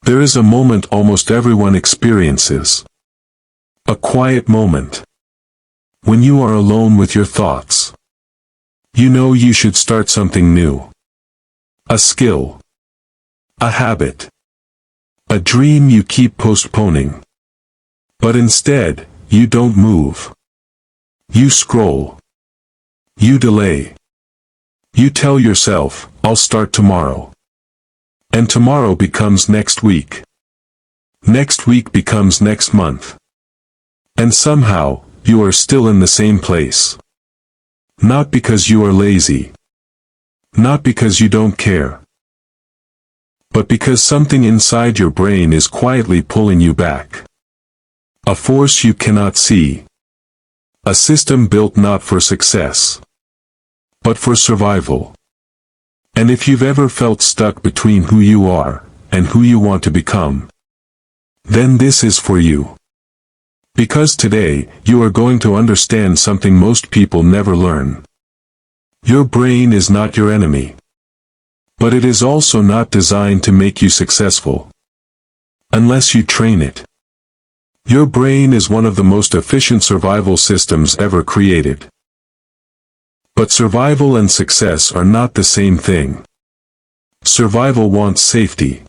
There is a moment almost everyone experiences. A quiet moment. When you are alone with your thoughts. You know you should start something new. A skill. A habit. A dream you keep postponing. But instead, you don't move. You scroll. You delay. You tell yourself, I'll start tomorrow. And tomorrow becomes next week. Next week becomes next month. And somehow, you are still in the same place. Not because you are lazy. Not because you don't care. But because something inside your brain is quietly pulling you back. A force you cannot see. A system built not for success, but for survival. And if you've ever felt stuck between who you are and who you want to become, then this is for you. Because today, you are going to understand something most people never learn. Your brain is not your enemy. But it is also not designed to make you successful. Unless you train it. Your brain is one of the most efficient survival systems ever created. But survival and success are not the same thing. Survival wants safety.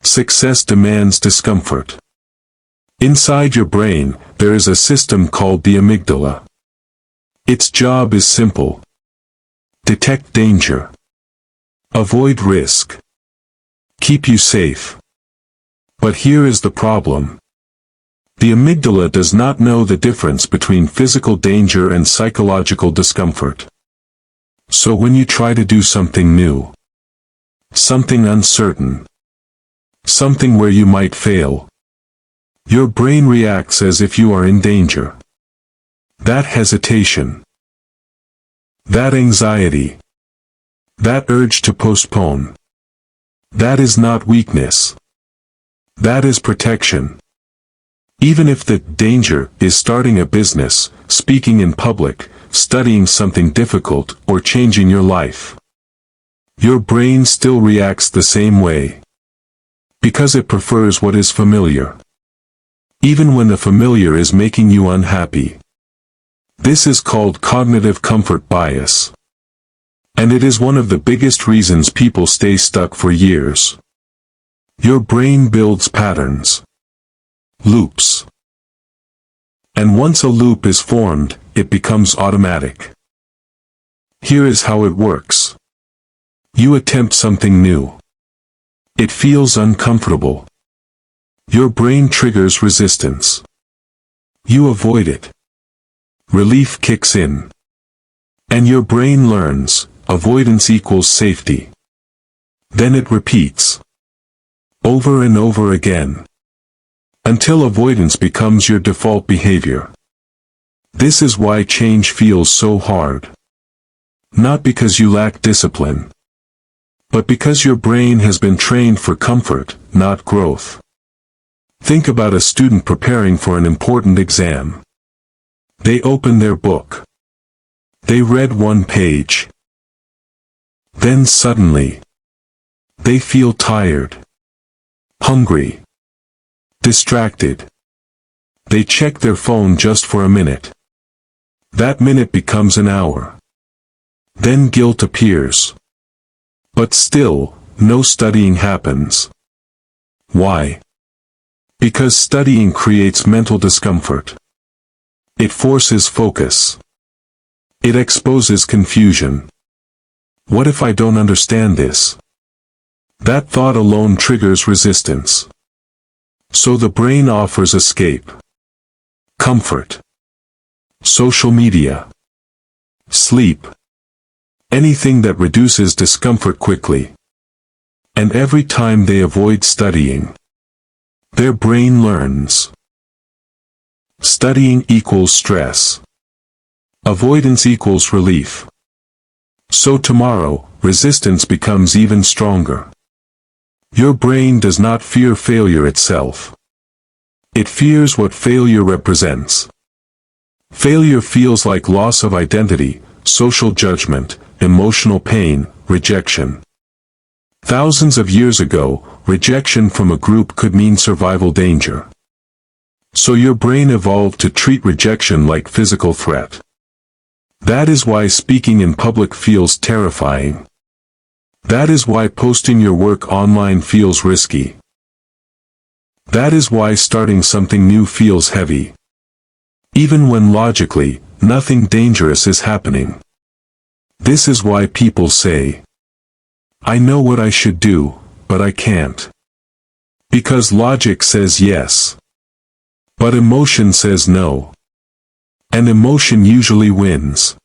Success demands discomfort. Inside your brain, there is a system called the amygdala. Its job is simple. Detect danger. Avoid risk. Keep you safe. But here is the problem. The amygdala does not know the difference between physical danger and psychological discomfort. So when you try to do something new, something uncertain, something where you might fail, your brain reacts as if you are in danger. That hesitation, that anxiety, that urge to postpone, that is not weakness. That is protection. Even if the danger is starting a business, speaking in public, studying something difficult, or changing your life, your brain still reacts the same way. Because it prefers what is familiar. Even when the familiar is making you unhappy. This is called cognitive comfort bias. And it is one of the biggest reasons people stay stuck for years. Your brain builds patterns. Loops. And once a loop is formed, it becomes automatic. Here is how it works. You attempt something new. It feels uncomfortable. Your brain triggers resistance. You avoid it. Relief kicks in. And your brain learns, avoidance equals safety. Then it repeats. Over and over again. Until avoidance becomes your default behavior. This is why change feels so hard. Not because you lack discipline. But because your brain has been trained for comfort, not growth. Think about a student preparing for an important exam. They open their book. They read one page. Then suddenly, they feel tired, hungry, distracted. They check their phone just for a minute. That minute becomes an hour. Then guilt appears. But still, no studying happens. Why? Because studying creates mental discomfort. It forces focus. It exposes confusion. What if I don't understand this? That thought alone triggers resistance. So the brain offers escape. Comfort. Social media. Sleep. Anything that reduces discomfort quickly. And every time they avoid studying, their brain learns. Studying equals stress. Avoidance equals relief. So tomorrow, resistance becomes even stronger. Your brain does not fear failure itself. It fears what failure represents. Failure feels like loss of identity, social judgment, emotional pain, rejection. Thousands of years ago, rejection from a group could mean survival danger. So your brain evolved to treat rejection like physical threat. That is why speaking in public feels terrifying. That is why posting your work online feels risky. That is why starting something new feels heavy. Even when logically, nothing dangerous is happening. This is why people say, "I know what I should do, but I can't." Because logic says yes. But emotion says no. And emotion usually wins.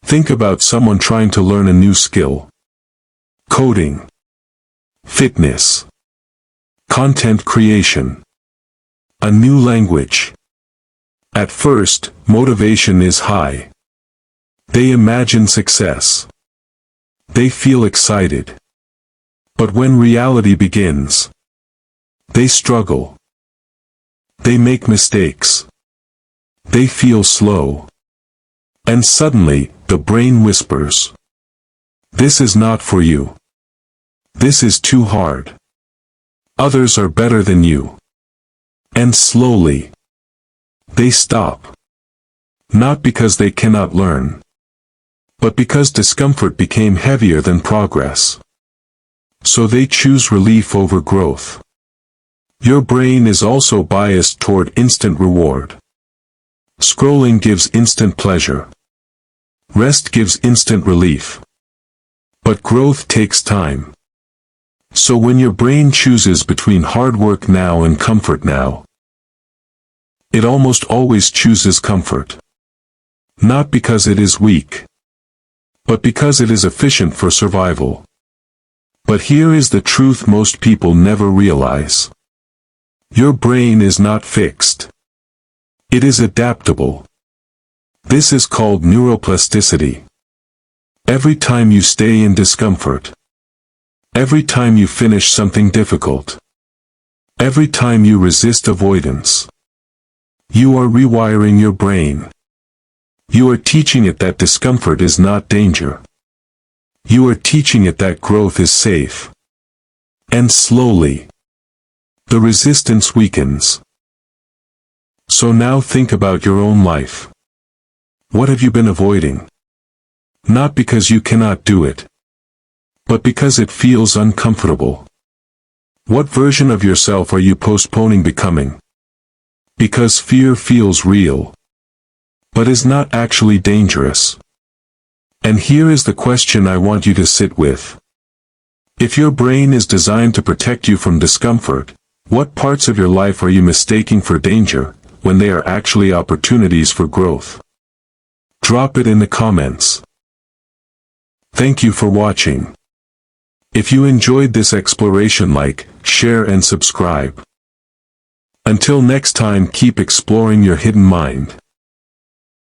Think about someone trying to learn a new skill. Coding. Fitness. Content creation. A new language. At first, motivation is high. They imagine success. They feel excited. But when reality begins, they struggle. They make mistakes. They feel slow. And suddenly, the brain whispers, "This is not for you. This is too hard. Others are better than you." And slowly, they stop. Not because they cannot learn, but because discomfort became heavier than progress. So they choose relief over growth. Your brain is also biased toward instant reward. Scrolling gives instant pleasure. Rest gives instant relief. But growth takes time. So when your brain chooses between hard work now and comfort now, it almost always chooses comfort. Not because it is weak, but because it is efficient for survival. But here is the truth most people never realize. Your brain is not fixed. It is adaptable. This is called neuroplasticity. Every time you stay in discomfort, every time you finish something difficult, every time you resist avoidance, you are rewiring your brain. You are teaching it that discomfort is not danger. You are teaching it that growth is safe. And slowly, the resistance weakens. So now think about your own life. What have you been avoiding? Not because you cannot do it, but because it feels uncomfortable. What version of yourself are you postponing becoming? Because fear feels real, but is not actually dangerous. And here is the question I want you to sit with. If your brain is designed to protect you from discomfort, what parts of your life are you mistaking for danger, when they are actually opportunities for growth? Drop it in the comments. Thank you for watching. If you enjoyed this exploration, like, share and subscribe. Until next time, keep exploring your hidden mind.